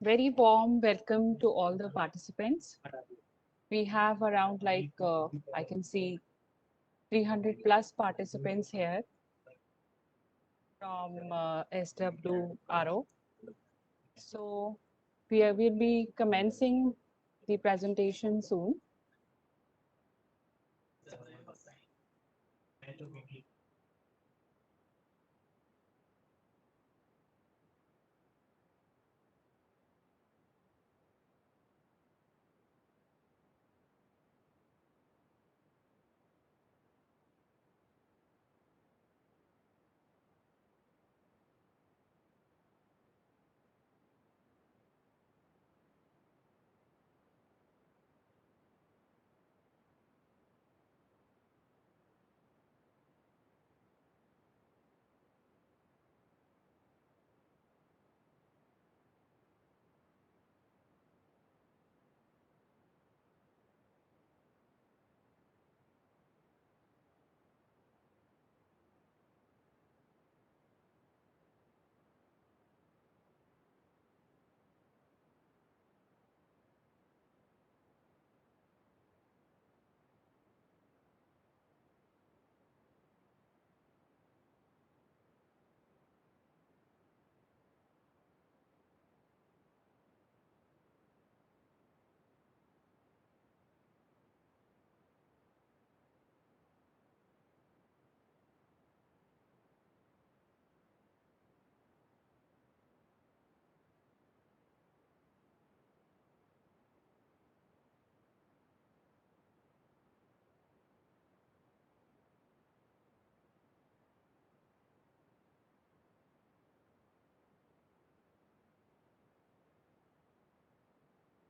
Very warm welcome to all the participants. We have around I can see 300 plus participants here from SWRO. So will be commencing the presentation soon.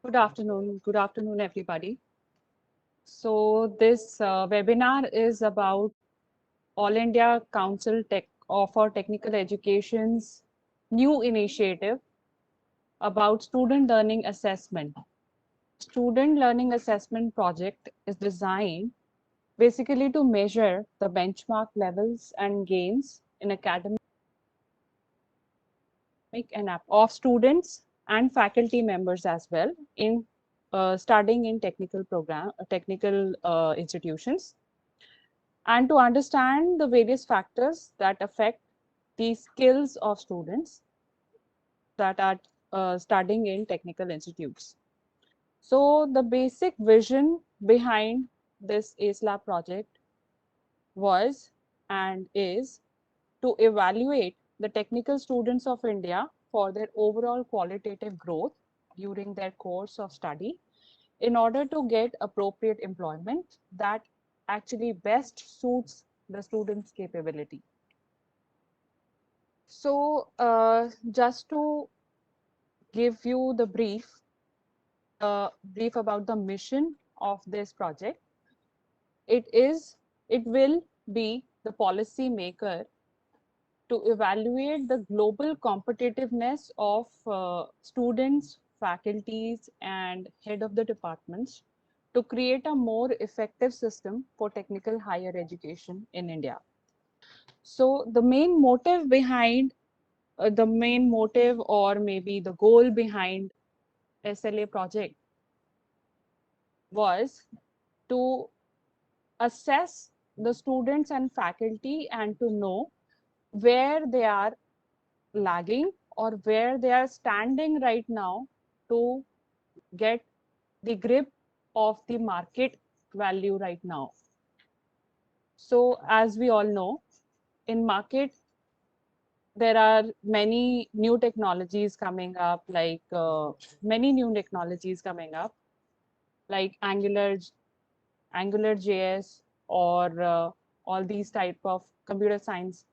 Good afternoon, everybody. So this webinar is about All India Council for Technical Education's new initiative about student learning assessment. Student learning assessment project is designed basically to measure the benchmark levels and gains in academic and of students and faculty members as well in studying in technical institutions, and to understand the various factors that affect the skills of students that are studying in technical institutes. So the basic vision behind this ACELAB project was and is to evaluate the technical students of India for their overall qualitative growth during their course of study in order to get appropriate employment that actually best suits the student's capability. So just to give you the brief about the mission of this project, it will be the policy maker to evaluate the global competitiveness of students, faculties, and head of the departments to create a more effective system for technical higher education in India. So the main motive or maybe the goal behind SLA project was to assess the students and faculty and to know where they are lagging or where they are standing right now to get the grip of the market value right now. So as we all know, in market, there are many new technologies coming up, like Angular JS or all these type of computer science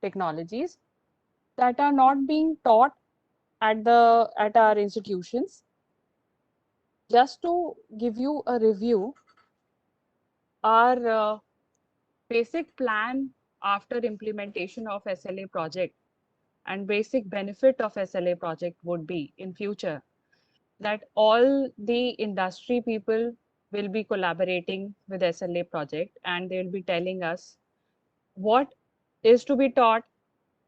technologies that are not being taught at our institutions. Just to give you a review, our basic plan after implementation of SLA project and basic benefit of SLA project would be in future that all the industry people will be collaborating with SLA project and they will be telling us what is to be taught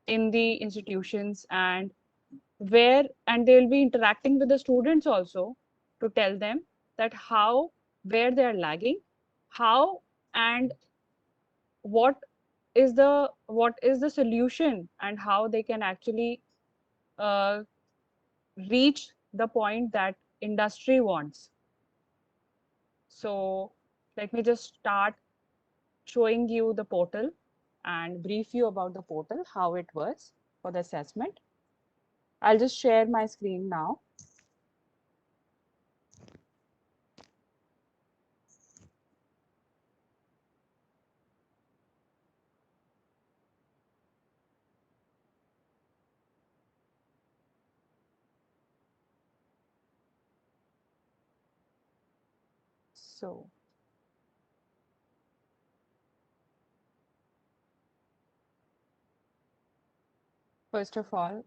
in the institutions and where, and they'll be interacting with the students also to tell them that how, where they are lagging, how, and what is the solution, and how they can actually uh, reach the point that industry wants. So let me just start showing you the portal and brief you about the portal, how it works for the assessment. I'll just share my screen now. So first of all,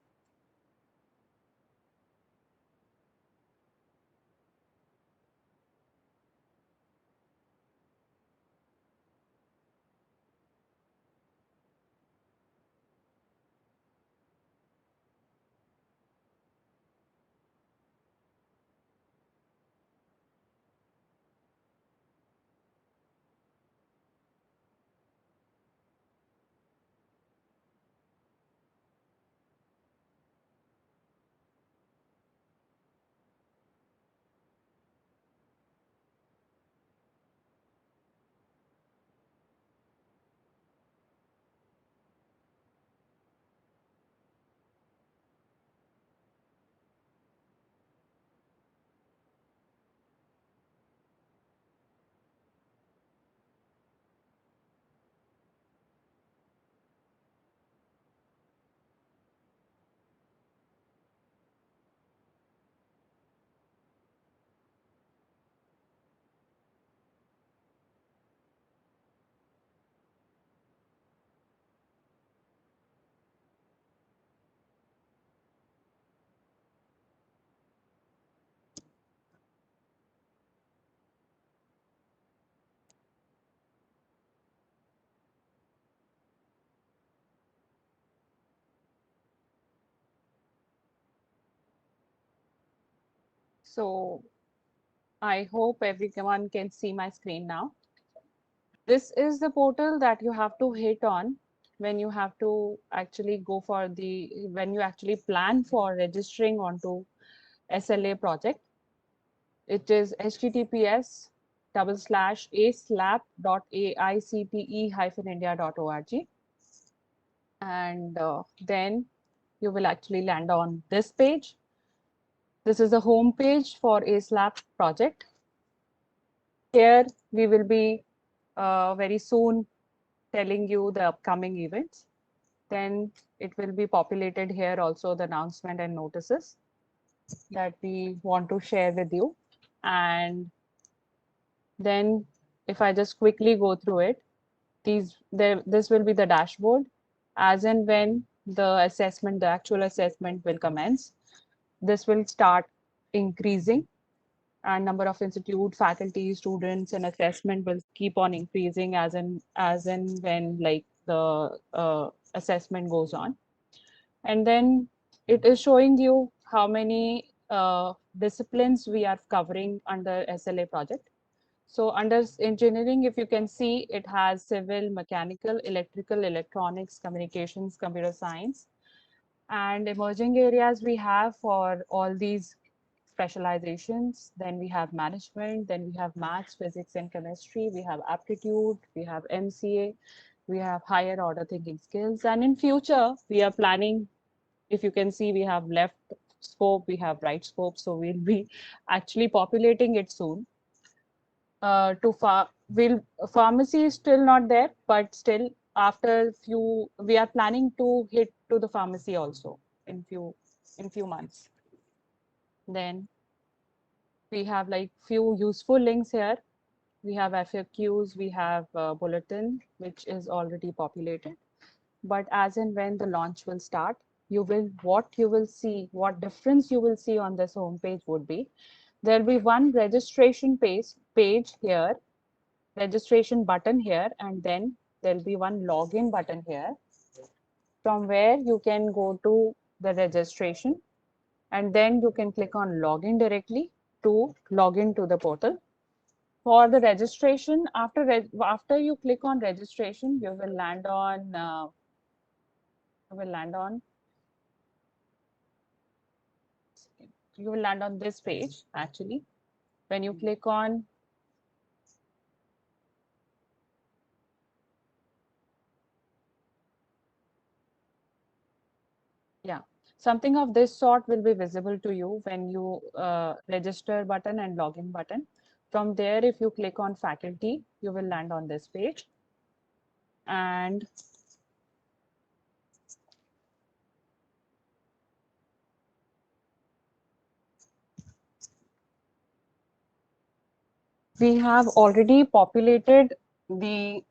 so I hope everyone can see my screen now. This is the portal that you have to hit on when you have to actually go for when you actually plan for registering onto SLA project. It is https://aslap.aicte-india.org. And then you will actually land on this page. This is the home page for ASLAP project. Here we will be very soon telling you the upcoming events. Then it will be populated here also the announcement and notices that we want to share with you. And then if I just quickly go through it, this will be the dashboard as and when the actual assessment will commence. This will start increasing, and number of institute, faculty, students, and assessment will keep on increasing as and when like the assessment goes on. And then it is showing you how many disciplines we are covering under SLA project. So under engineering, if you can see, it has civil, mechanical, electrical, electronics, communications, computer science. And emerging areas we have for all these specializations. Then we have management, then we have maths, physics, and chemistry. We have aptitude, we have MCA, we have higher order thinking skills. And in future, we are planning, if you can see, we have left scope, we have right scope. So we'll be actually populating it soon. Pharmacy is still not there, but still after few, we are planning to hit to the pharmacy also in few months. Then we have like few useful links here. We have FAQs, we have bulletin, which is already populated. But as and when the launch will start, what you will see, what difference you will see on this homepage would be, there'll be one registration page here, registration button here, and then there'll be one login button here, from where you can go to the registration. and then you can click on login directly to log into the portal. For the registration, after you click on registration, you will land on this page actually. When you click on something of this sort will be visible to you when you register button and login button. From there, if you click on faculty, you will land on this page. And we have already populated the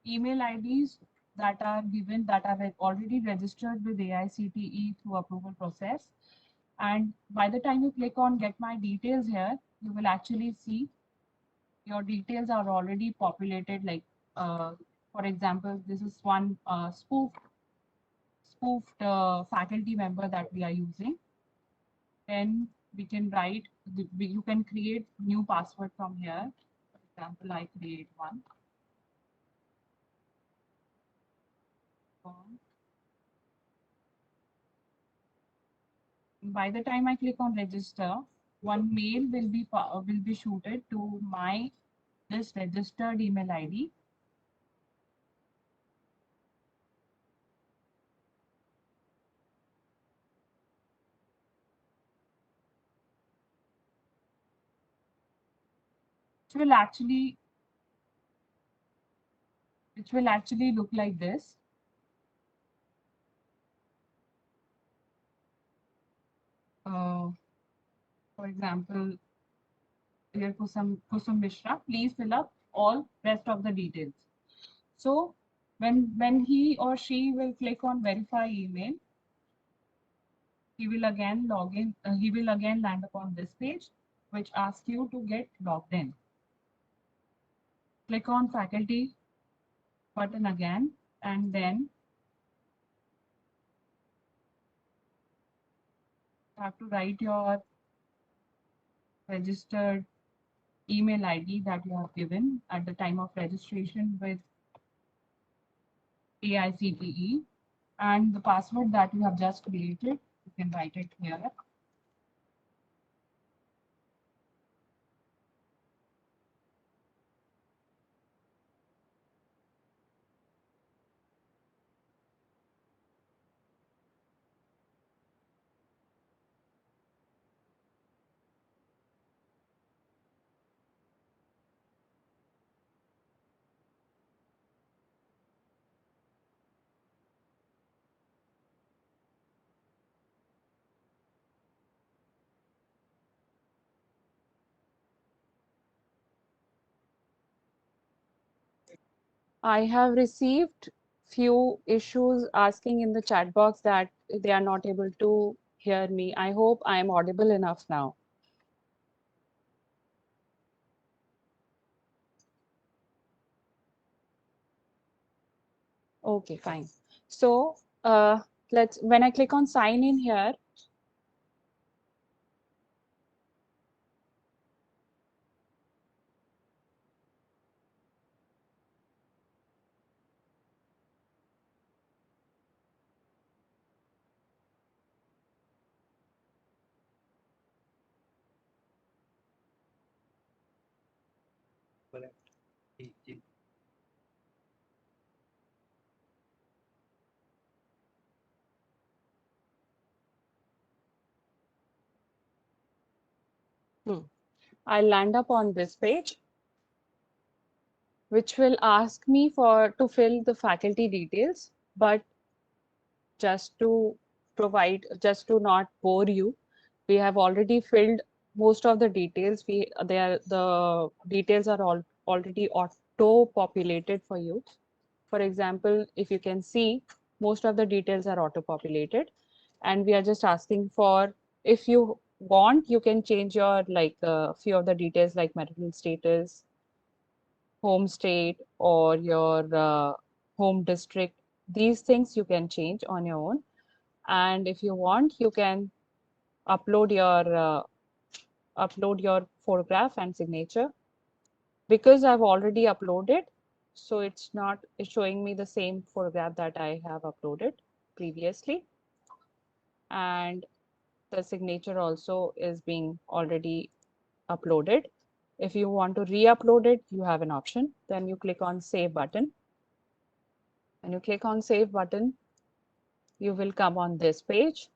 email IDs that are given, that are already registered with AICTE through approval process. And by the time you click on get my details here, you will actually see your details are already populated. Like, for example, this is one spoofed faculty member that we are using. Then we can write, you can create new password from here. For example, I create one. By the time I click on register, one mail will be shooted to my this registered email ID. Which will actually look like this. For example, here Kusum Mishra, please fill up all rest of the details. So when he or she will click on verify email, he will again log in. He will again land upon this page, which asks you to get logged in. Click on faculty button again, and then you have to write your registered email ID that you have given at the time of registration with AICTE, and the password that you have just created. You can write it here. I have received few issues asking in the chat box that they are not able to hear me. I hope I am audible enough now. Okay, fine. So when I click on sign in here, I'll land up on this page, which will ask me to fill the faculty details, but just to not bore you, we have already filled most of the details. The details are already auto populated for you. For example, if you can see, most of the details are auto populated, and we are just asking for, if you want, you can change your few of the details like marital status, home state, or your home district. These things you can change on your own. And if you want, you can upload your photograph and signature. Because I've already uploaded, so it's not showing me the same photograph that I have uploaded previously. And the signature also is being already uploaded. If you want to re-upload it, you have an option. Then you click on Save button. When you click on Save button, you will come on this page,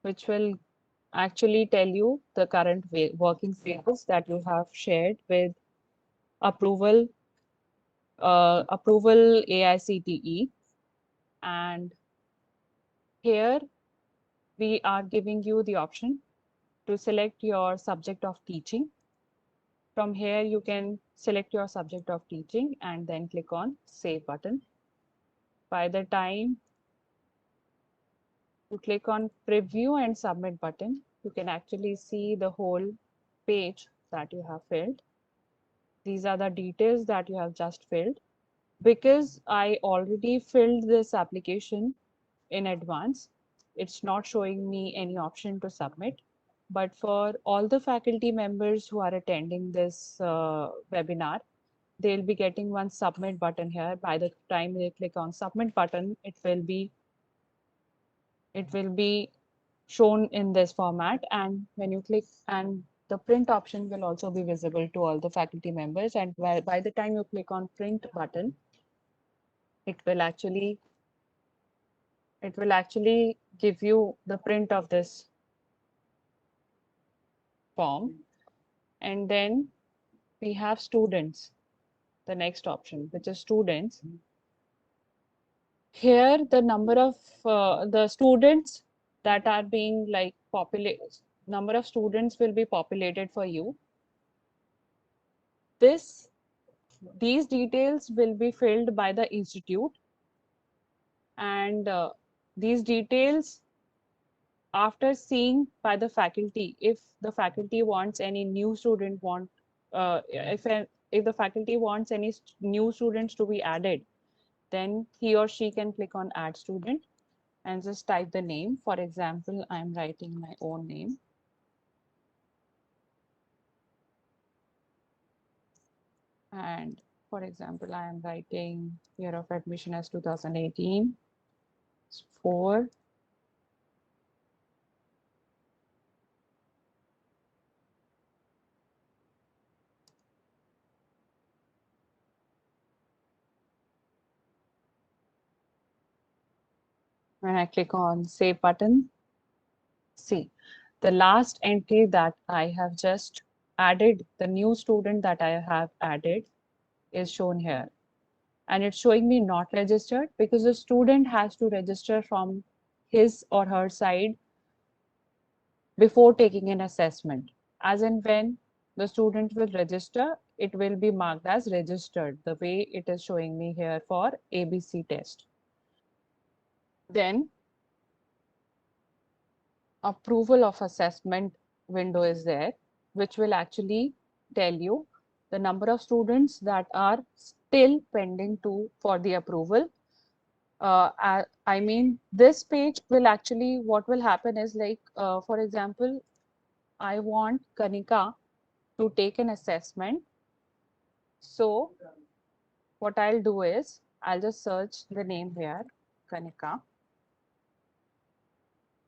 which will actually tell you the current working status that you have shared with approval AICTE. And here we are giving you the option to select your subject of teaching. From here, you can select your subject of teaching and then click on Save button. By the time you click on Preview and Submit button, you can actually see the whole page that you have filled. These are the details that you have just filled. Because I already filled this application in advance, it's not showing me any option to submit. But for all the faculty members who are attending this webinar, they'll be getting one submit button here. By the time they click on submit button, it will be shown in this format. And when you click, and the print option will also be visible to all the faculty members. And by the time you click on print button, it will actually give you the print of this form. And then we have students, the next option, which is students. Here, the number of the students that are being like populated, number of students will be populated for you. These details will be filled by the institute, and these details, after seeing by the faculty, if the faculty wants any new student if the faculty wants any new students to be added, then he or she can click on Add Student and just type the name. For example, I'm writing my own name. And for example, I am writing year of admission as 2018. 4. When I click on Save button, see, the last entry that I have just added, the new student that I have added is shown here. And it's showing me not registered because the student has to register from his or her side before taking an assessment. As and when the student will register, it will be marked as registered, the way it is showing me here for ABC test. Then approval of assessment window is there, which will actually tell you the number of students that are still pending for the approval. I mean, this page will actually, what will happen is like, for example, I want Kanika to take an assessment. So what I'll do is I'll just search the name here, Kanika.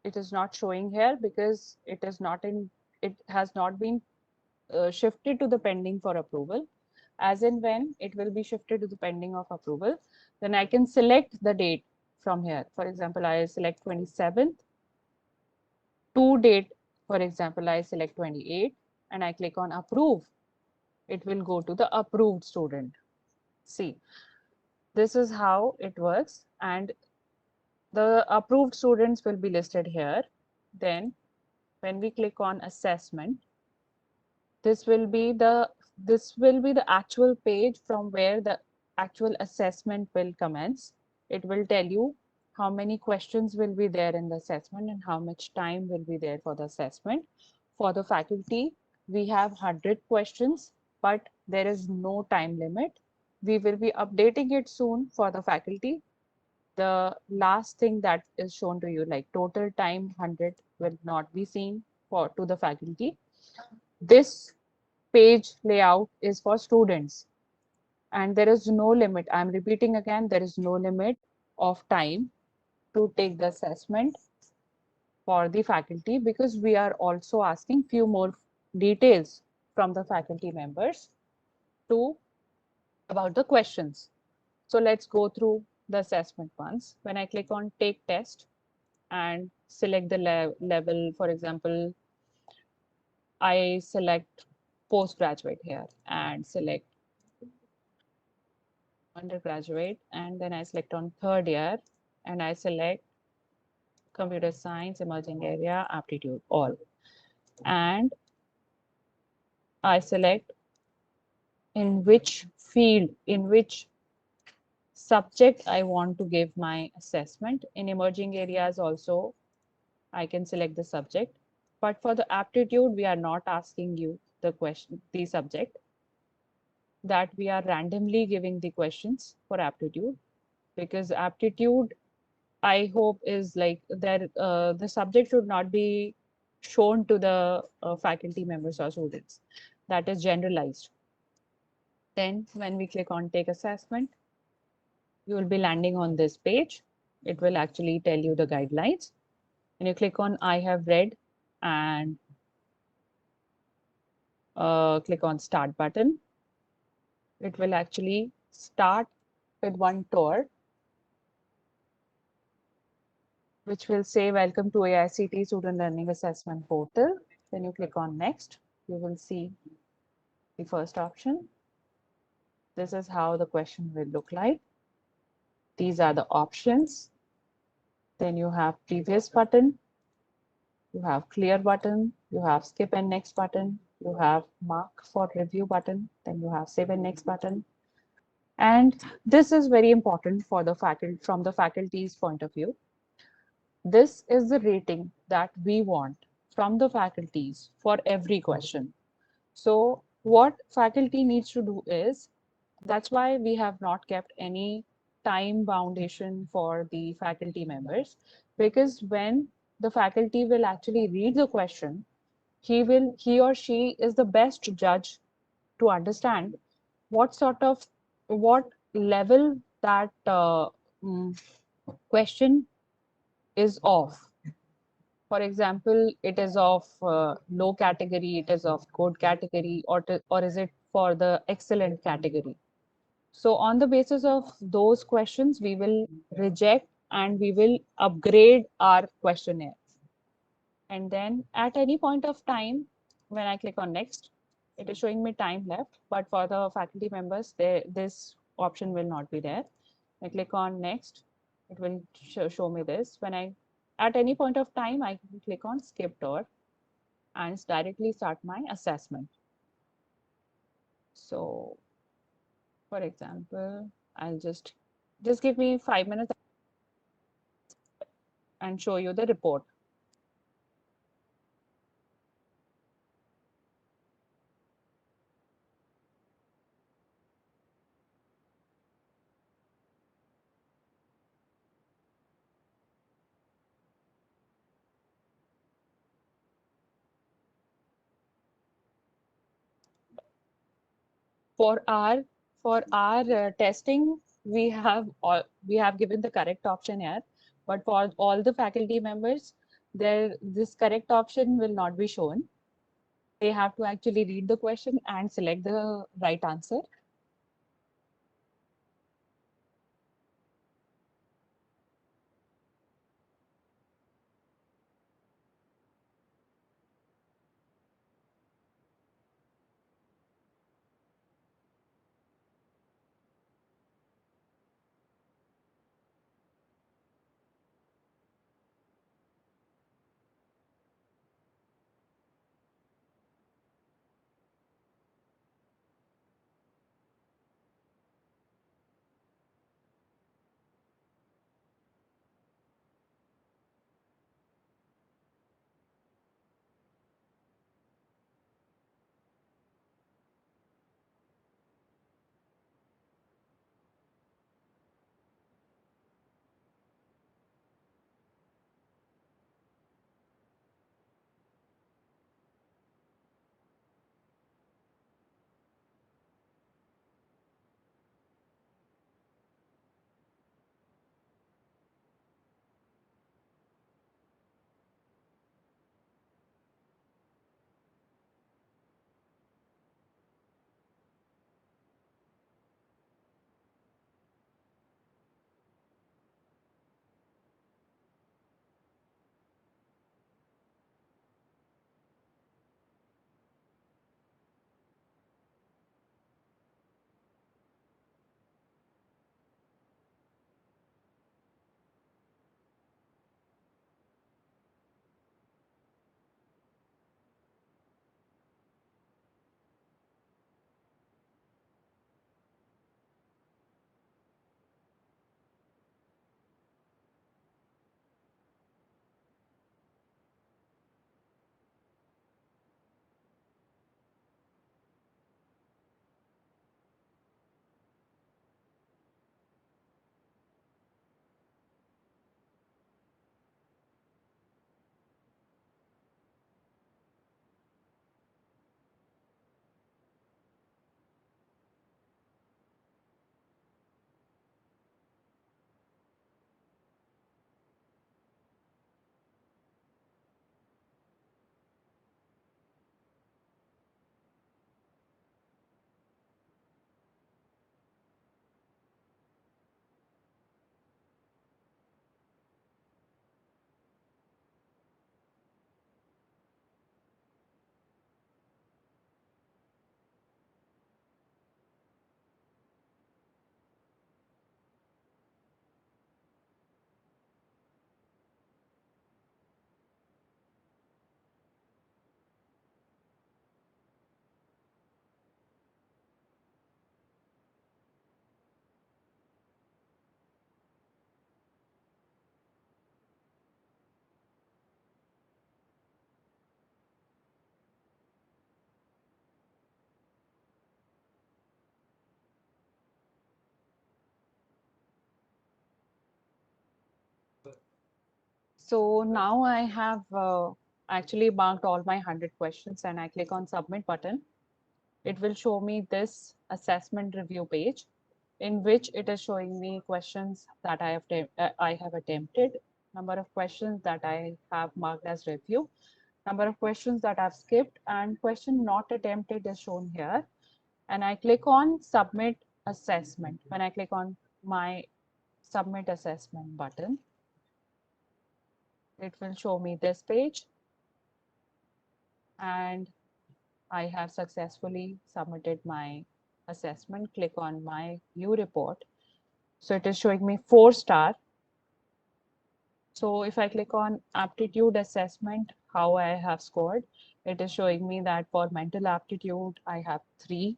It is not showing here because it has not been shifted to the pending for approval. As in when it will be shifted to the pending of approval, then I can select the date from here. For example, I select 27th. To date, for example, I select 28 and I click on approve. It will go to the approved student. See, this is how it works, and the approved students will be listed here. Then when we click on assessment, this will be the actual page from where the actual assessment will commence. It will tell you how many questions will be there in the assessment and how much time will be there for the assessment. For the faculty, we have 100 questions, but there is no time limit. We will be updating it soon for the faculty. The last thing that is shown to you, like total time 100, will not be seen for to the faculty. This page layout is for students, and there is no limit. I'm repeating again, there is no limit of time to take the assessment for the faculty, because we are also asking few more details from the faculty members to about the questions. So let's go through the assessment once. When I click on take test and select the level, for example, I select postgraduate here and select undergraduate, and then I select on third year and I select computer science, emerging area, aptitude, all. And I select in which field, in which subject I want to give my assessment. In emerging areas also, I can select the subject. But for the aptitude, we are not asking you the question, the subject, that we are randomly giving the questions for aptitude, because aptitude, I hope, is like that the subject should not be shown to the faculty members or students. That is generalized. Then when we click on take assessment, you will be landing on this page. It will actually tell you the guidelines. And you click on I have read and click on start button. It will actually start with one tour, which will say welcome to AICTE Student Learning Assessment Portal. Then you click on next. You will see the first option. This is how the question will look like. These are the options. Then you have previous button, you have clear button, you have skip and next button, you have mark for review button, then you have save and next button. And this is very important for the faculty, from the faculty's point of view. This is the rating that we want from the faculties for every question. So what faculty needs to do is, that's why we have not kept any time foundation for the faculty members, because when the faculty will actually read the question, he or she is the best judge to understand what sort of, what level that question is of. For example, it is of low category, it is of good category, or is it for the excellent category? So on the basis of those questions, we will reject and we will upgrade our questionnaire. And then at any point of time, when I click on next, it is showing me time left, but for the faculty members, this option will not be there. I click on next, it will show me this. When I, at any point of time, I can click on skip tour and directly start my assessment. So for example, I'll just give me 5 minutes and show you the report. For our testing, we have given the correct option here, but for all the faculty members, this correct option will not be shown. They have to actually read the question and select the right answer. So now I have actually marked all my 100 questions and I click on submit button. It will show me this assessment review page in which it is showing me questions that I have attempted, number of questions that I have marked as review, number of questions that I've skipped, and question not attempted is shown here. And I click on submit assessment. When I click on my submit assessment button, it will show me this page and I have successfully submitted my assessment. Click on my view report. So it is showing me 4-star. So if I click on aptitude assessment, how I have scored, it is showing me that for mental aptitude, I have 3.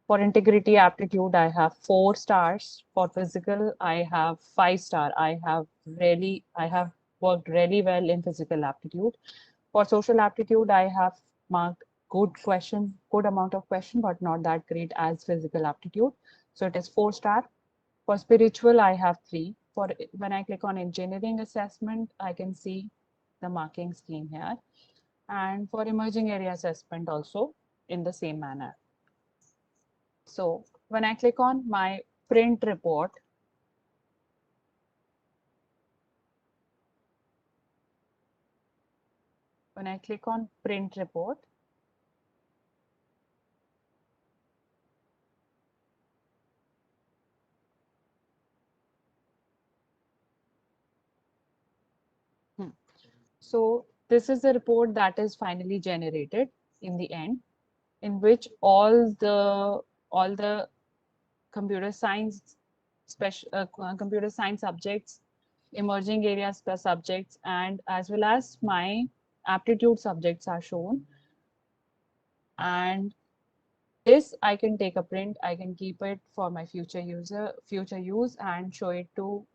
For integrity aptitude, I have 4 stars. For physical, I have 5-star. I have worked really well in physical aptitude. For social aptitude, I have marked good amount of question, but not that great as physical aptitude. So it is 4-star. For spiritual, I have 3. For when I click on engineering assessment, I can see the marking scheme here. And for emerging area assessment also in the same manner. So when I click on my print report, when I click on print report, so this is the report that is finally generated in the end, in which all the computer science computer science subjects, emerging areas plus subjects, and as well as my aptitude subjects are shown. And this I can take a print, I can keep it for my future use and show it to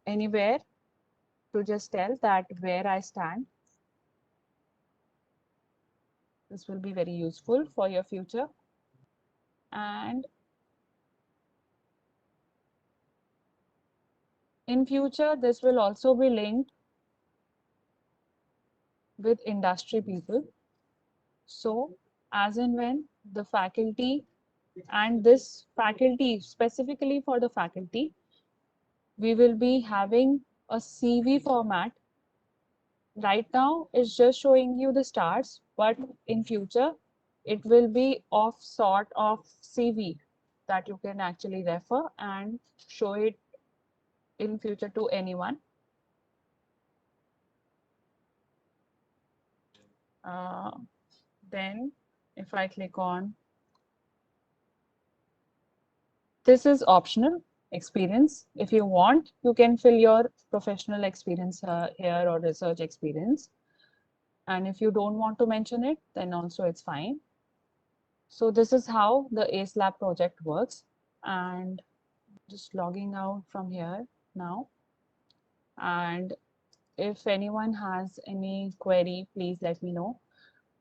anywhere to just tell that where I stand. This will be very useful for your future. And in future, this will also be linked with industry people. So as and when the faculty, and this faculty, specifically for the faculty, we will be having a CV format. Right now, it's just showing you the stars, but in future, it will be of sort of CV that you can actually refer and show it in future to anyone. Then if I click on, this is optional experience. If you want, you can fill your professional experience here or research experience. And if you don't want to mention it, then also it's fine. So this is how the ACE Lab project works. And just logging out from here now. And if anyone has any query, please let me know.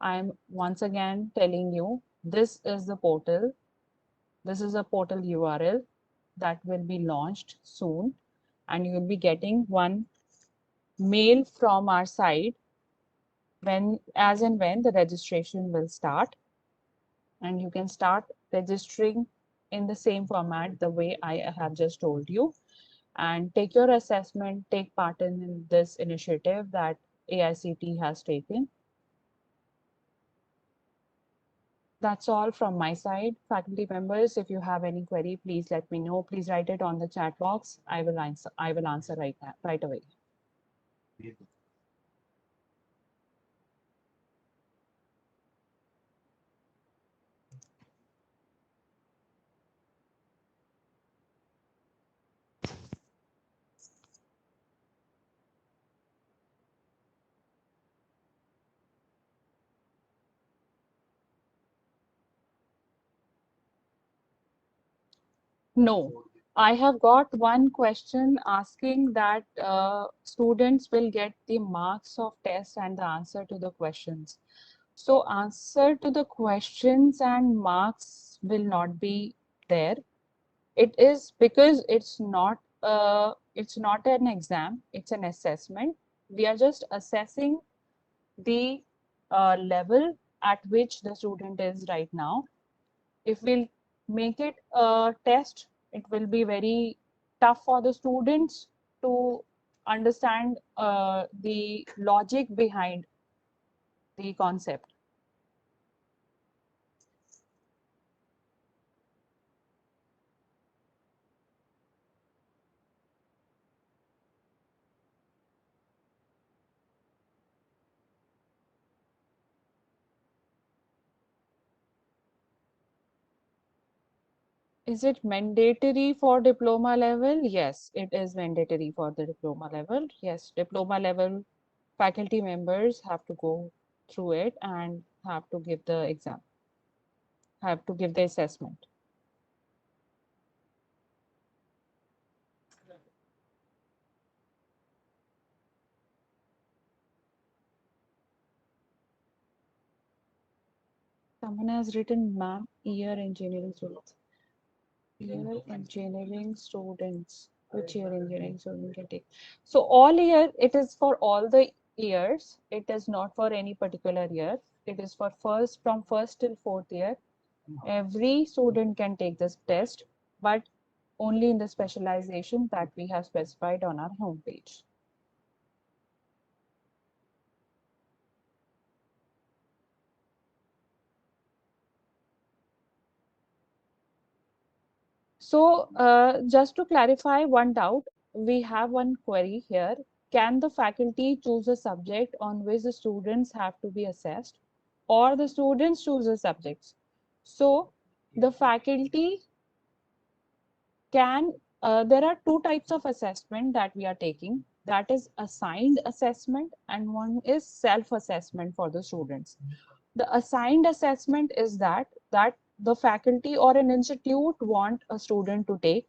I'm once again telling you, this is the portal. This is a portal URL that will be launched soon. And you will be getting one mail from our side as and when the registration will start. And you can start registering in the same format, the way I have just told you. And take your assessment, take part in this initiative that AICT has taken. That's all from my side. Faculty members, if you have any query, please let me know. Please write it on the chat box. I will answer right away. No, I have got one question asking that students will get the marks of test and the answer to the questions. So answer to the questions and marks will not be there. It is because it's not it's not an exam, it's an assessment. We are just assessing the level at which the student is right now. If we'll make it a test, it will be very tough for the students to understand the logic behind the concept. Is it mandatory for diploma level? Yes, it is mandatory for the diploma level. Yes, diploma level faculty members have to go through it and have to give the exam, have to give the assessment. Someone has written ma'am, year engineering students. Year engineering students. Which year engineering student can take? So all year, it is for all the years. It is not for any particular year. It is for from first till fourth year. Every student can take this test, but only in the specialization that we have specified on our homepage. So just to clarify one doubt, we have one query here. Can the faculty choose a subject on which the students have to be assessed, or the students choose the subjects? So the faculty can, there are two types of assessment that we are taking. That is assigned assessment and one is self-assessment for the students. The assigned assessment is that the faculty or an institute want a student to take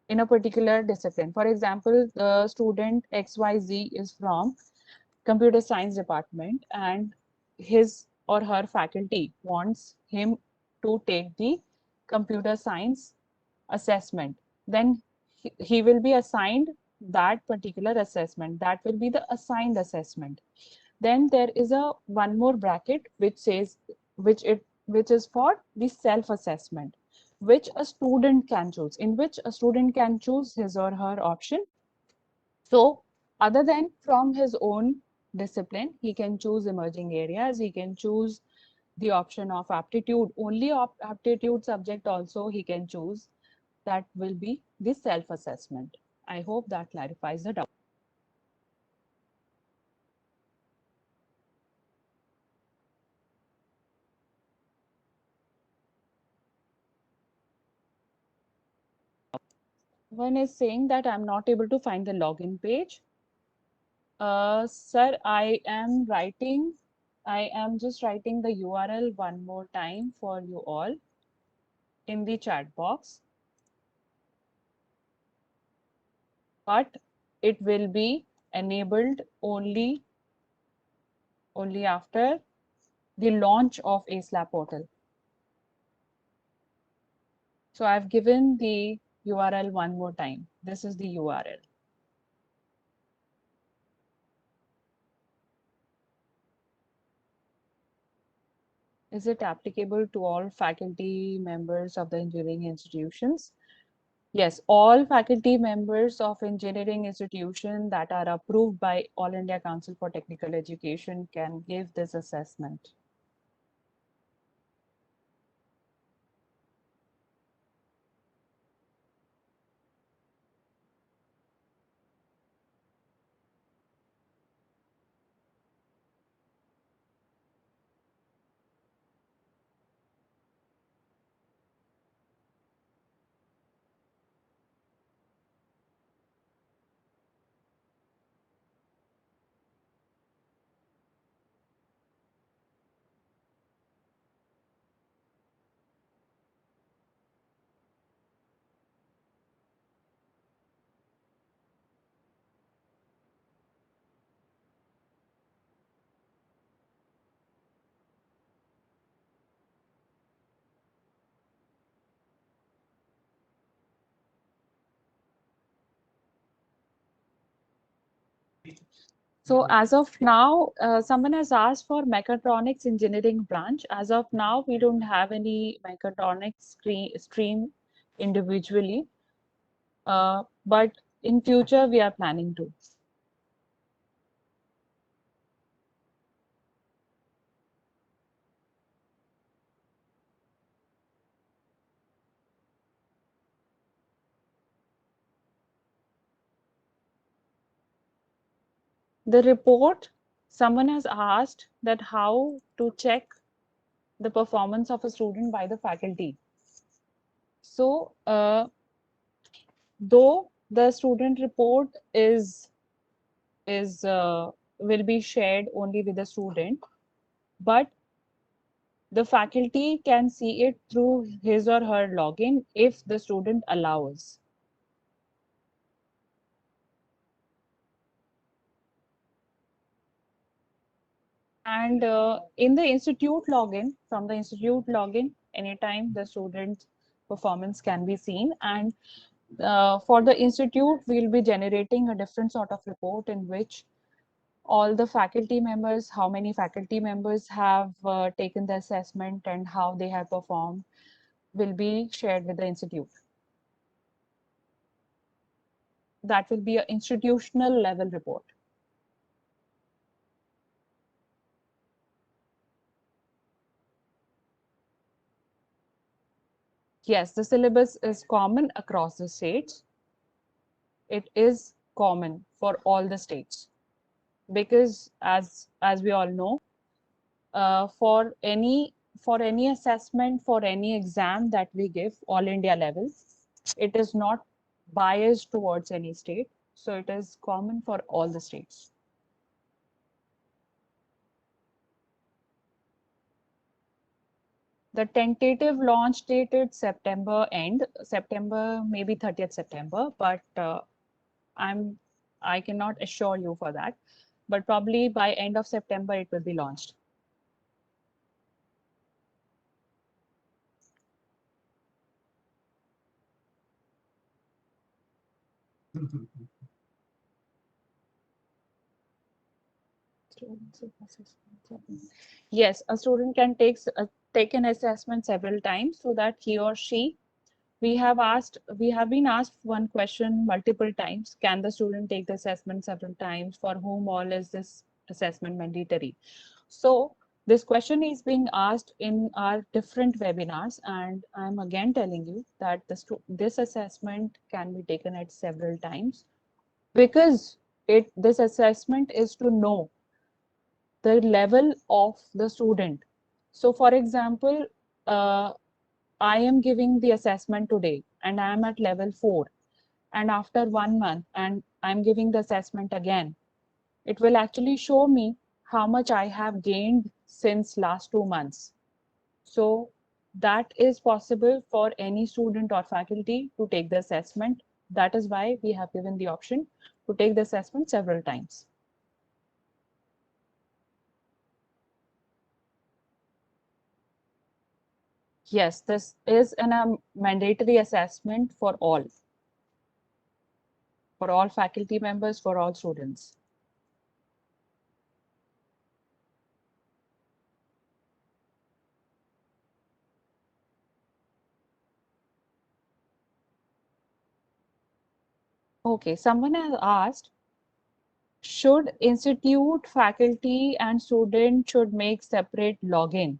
in a particular discipline. For example, the student XYZ is from computer science department and his or her faculty wants him to take the computer science assessment. Then he will be assigned that particular assessment. That will be the assigned assessment. Then there is a one more bracket which says which is for the self assessment, which a student can choose, in which a student can choose his or her option. So other than from his own discipline, he can choose emerging areas, he can choose the option of aptitude, only aptitude subject also he can choose. That will be the self assessment. I hope that clarifies the doubt. One is saying that I'm not able to find the login page. Sir, I am just writing the URL one more time for you all in the chat box, but it will be enabled only after the launch of ACELAB portal. So I've given the URL one more time. This is the URL. Is it applicable to all faculty members of the engineering institutions? Yes, all faculty members of engineering institution that are approved by All India Council for Technical Education can give this assessment. So as of now, someone has asked for mechatronics engineering branch. As of now, we don't have any mechatronics stream individually, but in future we are planning to. The report, someone has asked that how to check the performance of a student by the faculty. So, though the student report is will be shared only with the student, but the faculty can see it through his or her login if the student allows. And in the institute login, from the institute login, anytime the student performance can be seen. And for the institute, we'll be generating a different sort of report in which all the faculty members, how many faculty members have taken the assessment and how they have performed, will be shared with the institute. That will be an institutional level report. Yes, the syllabus is common across the states. It is common for all the states because as we all know, for any assessment, for any exam that we give all India level, it is not biased towards any state. So it is common for all the states. The tentative launch date is September end, September, maybe 30th September, but I cannot assure you for that. But probably by end of September, it will be launched. Yes, a student can take an assessment several times so that he or she, we have been asked one question multiple times. Can the student take the assessment several times? For whom all is this assessment mandatory? So this question is being asked in our different webinars, and I'm again telling you that this assessment can be taken at several times because this assessment is to know the level of the student. So for example, I am giving the assessment today and I am at level 4, and after 1 month and I'm giving the assessment again, it will actually show me how much I have gained since last 2 months. So that is possible for any student or faculty to take the assessment. That is why we have given the option to take the assessment several times. Yes, this is a mandatory assessment for all faculty members, for all students. Okay, someone has asked, should institute faculty and student should make separate login?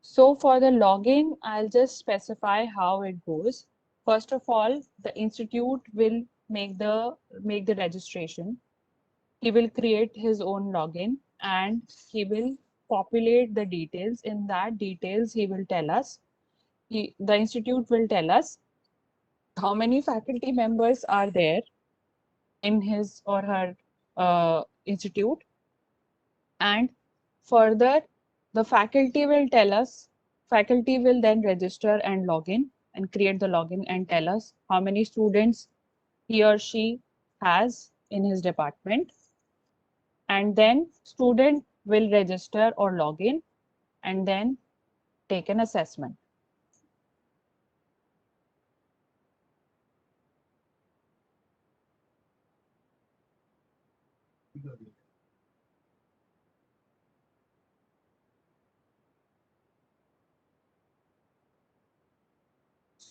So for the login, I'll just specify how it goes. First of all, the institute will make the registration. He will create his own login and he will populate the details. In that details, he will tell us, the institute will tell us how many faculty members are there in his or her institute. And further, the faculty will tell us, faculty will then register and log in and create the login and tell us how many students he or she has in his department. And then student will register or log in and then take an assessment.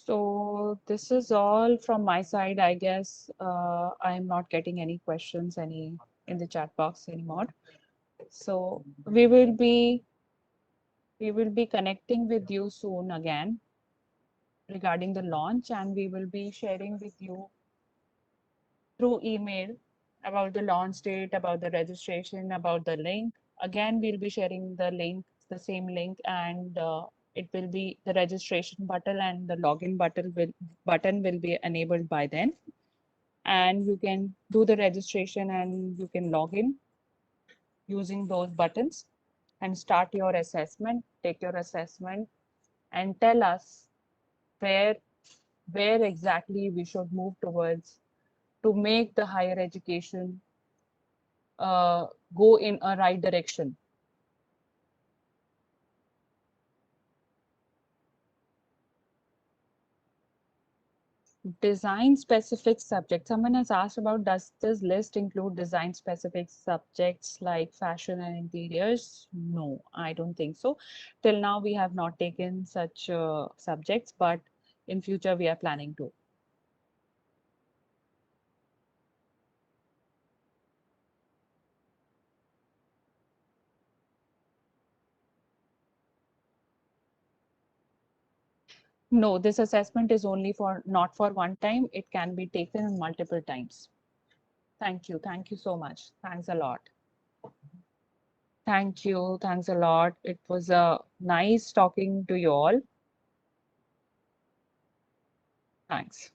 So this is all from my side. I guess I am not getting any questions in the chat box anymore. So we will be connecting with you soon again regarding the launch, and we will be sharing with you through email about the launch date, about the registration, about the link. Again, we'll be sharing the link, the same link, and it will be the registration button and the login button will be enabled by then. And you can do the registration and you can log in using those buttons and start your assessment, take your assessment, and tell us where where exactly we should move towards to make the higher education go in a right direction. Design specific subjects. Someone has asked about, does this list include design specific subjects like fashion and interiors? No, I don't think so. Till now, we have not taken such subjects, but in future we are planning to. No, this assessment is only for not for one time. It can be taken multiple times. Thank you. Thank you so much. Thanks a lot. Thank you. Thanks a lot. It was nice talking to you all. Thanks.